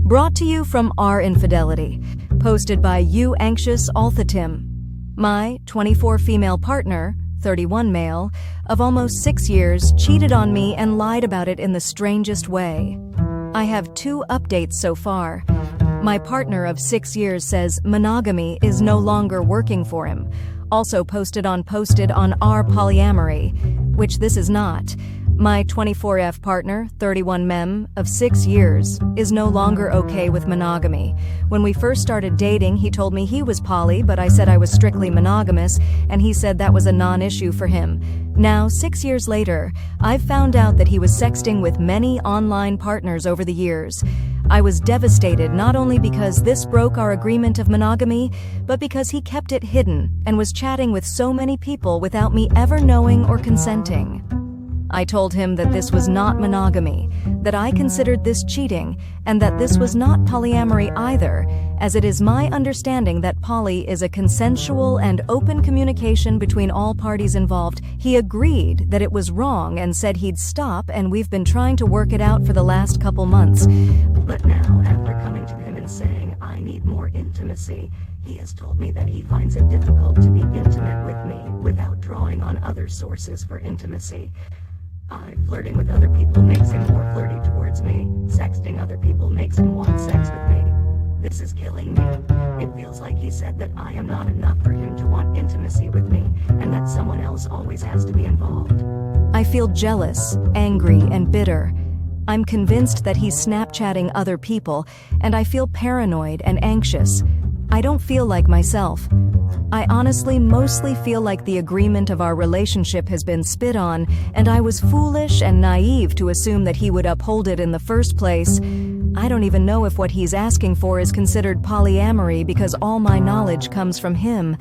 Brought to you from Our Infidelity. Posted by You Anxious Althatim. My 24 female partner, 31 male, of almost 6 years, cheated on me and lied about it in the strangest way. I have 2 updates so far. My partner of 6 years says monogamy is no longer working for him. Also posted on our polyamory, which this is not. My 24F partner, 31 mem, of 6 years, is no longer okay with monogamy. When we first started dating, he told me he was poly, but I said I was strictly monogamous, and he said that was a non-issue for him. Now, 6 years later, I've found out that he was sexting with many online partners over the years. I was devastated not only because this broke our agreement of monogamy, but because he kept it hidden and was chatting with so many people without me ever knowing or consenting. I told him that this was not monogamy, that I considered this cheating, and that this was not polyamory either, as it is my understanding that poly is a consensual and open communication between all parties involved. He agreed that it was wrong and said he'd stop, and we've been trying to work it out for the last couple months. But now, after coming to him and saying I need more intimacy, he has told me that he finds it difficult to be intimate with me without drawing on other sources for intimacy. Flirting with other people makes him more flirty towards me. Sexting other people makes him want sex with me. This is killing me. It feels like he said that I am not enough for him to want intimacy with me, and that someone else always has to be involved. I feel jealous, angry, and bitter. I'm convinced that he's Snapchatting other people, and I feel paranoid and anxious. I don't feel like myself. I honestly mostly feel like the agreement of our relationship has been spit on, and I was foolish and naive to assume that he would uphold it in the first place. I don't even know if what he's asking for is considered polyamory because all my knowledge comes from him.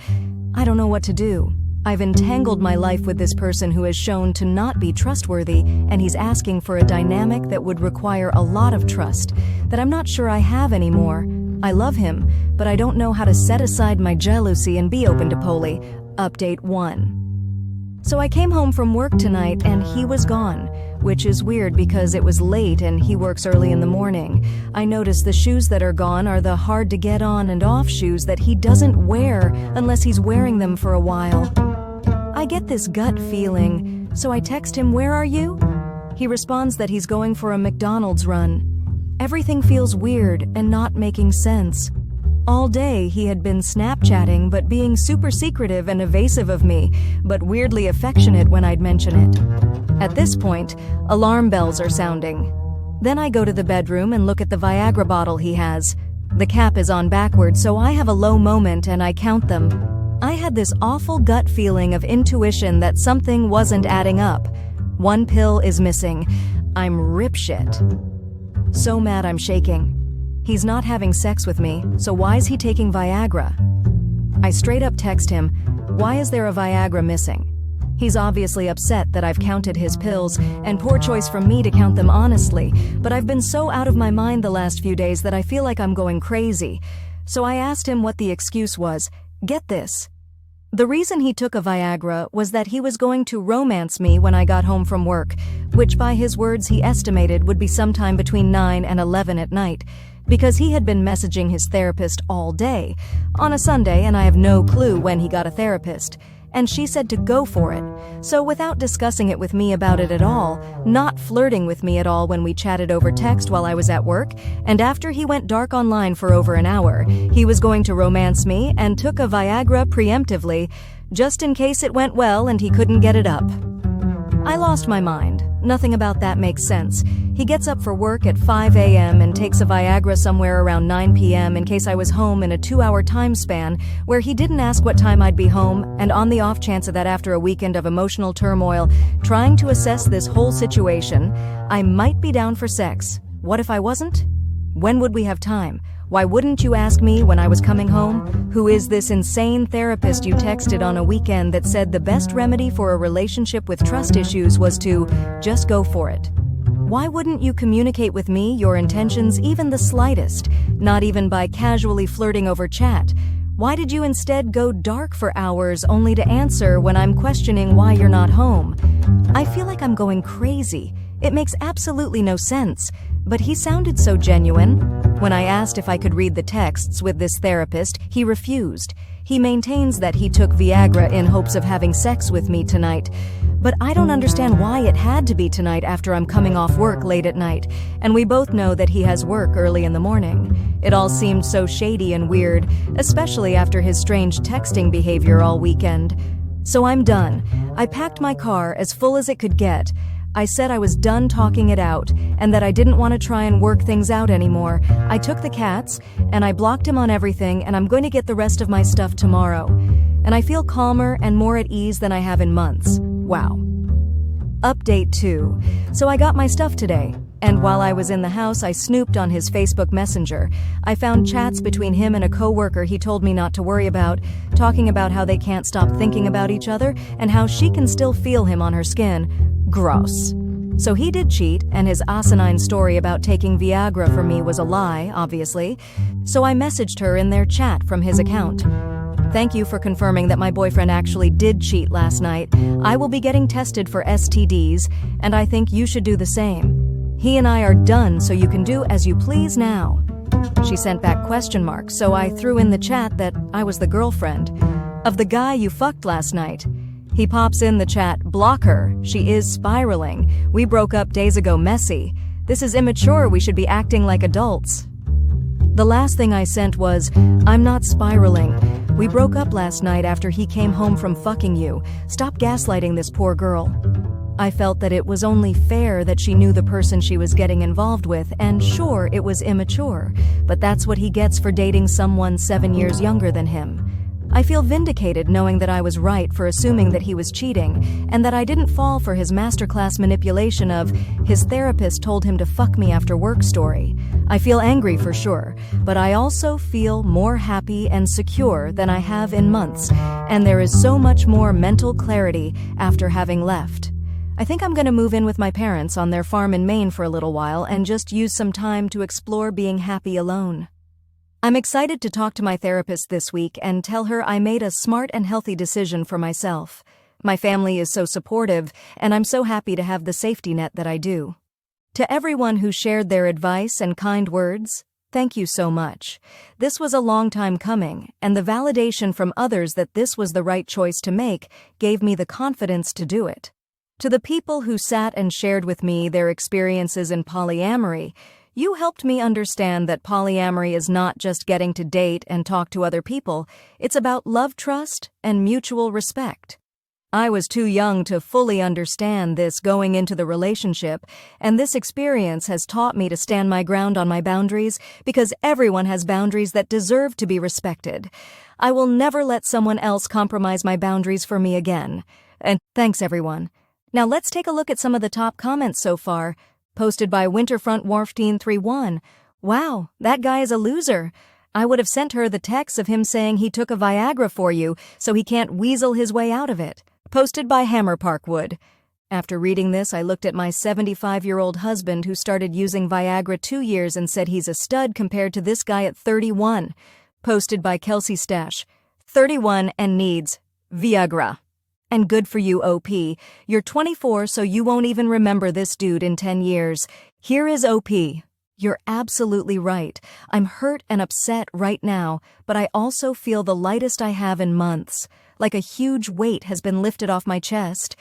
I don't know what to do. I've entangled my life with this person who has shown to not be trustworthy, and he's asking for a dynamic that would require a lot of trust that I'm not sure I have anymore. I love him, but I don't know how to set aside my jealousy and be open to poly. Update 1. So I came home from work tonight and he was gone, which is weird because it was late and he works early in the morning. I noticed the shoes that are gone are the hard to get on and off shoes that he doesn't wear unless he's wearing them for a while. I get this gut feeling, so I text him, "Where are you?" He responds that he's going for a McDonald's run. Everything feels weird and not making sense. All day he had been Snapchatting but being super secretive and evasive of me, but weirdly affectionate when I'd mention it. At this point, alarm bells are sounding. Then I go to the bedroom and look at the Viagra bottle he has. The cap is on backwards, so I have a low moment and I count them. I had this awful gut feeling of intuition that something wasn't adding up. 1 pill is missing. I'm ripshit. So mad I'm shaking. He's not having sex with me, so why is he taking Viagra? I straight up text him, "Why is there a Viagra missing?" He's obviously upset that I've counted his pills, and poor choice from me to count them honestly, but I've been so out of my mind the last few days that I feel like I'm going crazy. So I asked him what the excuse was. Get this. The reason he took a Viagra was that he was going to romance me when I got home from work, which by his words he estimated would be sometime between 9 and 11 at night, because he had been messaging his therapist all day, on a Sunday, and I have no clue when he got a therapist. And she said to go for it. So without discussing it with me about it at all, not flirting with me at all when we chatted over text while I was at work, and after he went dark online for over an hour, he was going to romance me and took a Viagra preemptively, just in case it went well and he couldn't get it up. I lost my mind. Nothing about that makes sense. He gets up for work at 5 a.m. and takes a Viagra somewhere around 9 p.m. in case I was home in a 2-hour time span where he didn't ask what time I'd be home, and on the off chance of that after a weekend of emotional turmoil, trying to assess this whole situation, I might be down for sex. What if I wasn't? When would we have time? Why wouldn't you ask me when I was coming home? Who is this insane therapist you texted on a weekend that said the best remedy for a relationship with trust issues was to just go for it? Why wouldn't you communicate with me your intentions even the slightest, not even by casually flirting over chat? Why did you instead go dark for hours only to answer when I'm questioning why you're not home? I feel like I'm going crazy. It makes absolutely no sense, but he sounded so genuine. When I asked if I could read the texts with this therapist, he refused. He maintains that he took Viagra in hopes of having sex with me tonight. But I don't understand why it had to be tonight after I'm coming off work late at night, and we both know that he has work early in the morning. It all seemed so shady and weird, especially after his strange texting behavior all weekend. So I'm done. I packed my car as full as it could get. I said I was done talking it out, and that I didn't want to try and work things out anymore. I took the cats, and I blocked him on everything, and I'm going to get the rest of my stuff tomorrow. And I feel calmer and more at ease than I have in months. Wow. Update 2. So I got my stuff today, and while I was in the house, I snooped on his Facebook Messenger. I found chats between him and a coworker he told me not to worry about, talking about how they can't stop thinking about each other, and how she can still feel him on her skin. Gross. So he did cheat, and his asinine story about taking Viagra for me was a lie, obviously. So I messaged her in their chat from his account. Thank you for confirming that my boyfriend actually did cheat last night. I will be getting tested for STDs, and I think you should do the same. He and I are done, so you can do as you please now. She sent back question marks, so I threw in the chat that I was the girlfriend of the guy you fucked last night. He pops in the chat, block her. She is spiraling. We broke up days ago, messy. This is immature, we should be acting like adults. The last thing I sent was, I'm not spiraling. We broke up last night after he came home from fucking you. Stop gaslighting this poor girl. I felt that it was only fair that she knew the person she was getting involved with, and sure, it was immature, but that's what he gets for dating someone 7 years younger than him. I feel vindicated knowing that I was right for assuming that he was cheating, and that I didn't fall for his masterclass manipulation of his therapist told him to fuck me after work story. I feel angry for sure, but I also feel more happy and secure than I have in months, and there is so much more mental clarity after having left. I think I'm going to move in with my parents on their farm in Maine for a little while and just use some time to explore being happy alone. I'm excited to talk to my therapist this week and tell her I made a smart and healthy decision for myself. My family is so supportive, and I'm so happy to have the safety net that I do. To everyone who shared their advice and kind words, thank you so much. This was a long time coming, and the validation from others that this was the right choice to make gave me the confidence to do it. To the people who sat and shared with me their experiences in polyamory, you helped me understand that polyamory is not just getting to date and talk to other people, it's about love, trust, and mutual respect. I was too young to fully understand this going into the relationship, and this experience has taught me to stand my ground on my boundaries because everyone has boundaries that deserve to be respected. I will never let someone else compromise my boundaries for me again. And thanks, everyone. Now let's take a look at some of the top comments so far. Posted by Winterfront Wharfteen 31. Wow, that guy is a loser. I would have sent her the text of him saying he took a Viagra for you, so he can't weasel his way out of it. Posted by Hammer Parkwood. After reading this, I looked at my 75-year-old husband who started using Viagra 2 years and said he's a stud compared to this guy at 31. Posted by Kelsey Stash. 31 and needs Viagra. And good for you, OP. You're 24, so you won't even remember this dude in 10 years. Here is OP. You're absolutely right. I'm hurt and upset right now, but I also feel the lightest I have in months. Like a huge weight has been lifted off my chest.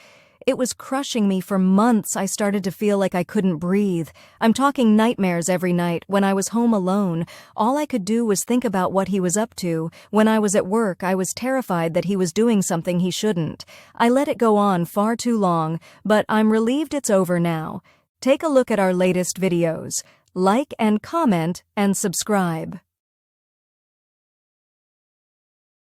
It was crushing me for months. I started to feel like I couldn't breathe. I'm talking nightmares every night. When I was home alone, all I could do was think about what he was up to. When I was at work, I was terrified that he was doing something he shouldn't. I let it go on far too long, but I'm relieved it's over now. Take a look at our latest videos. Like and comment and subscribe.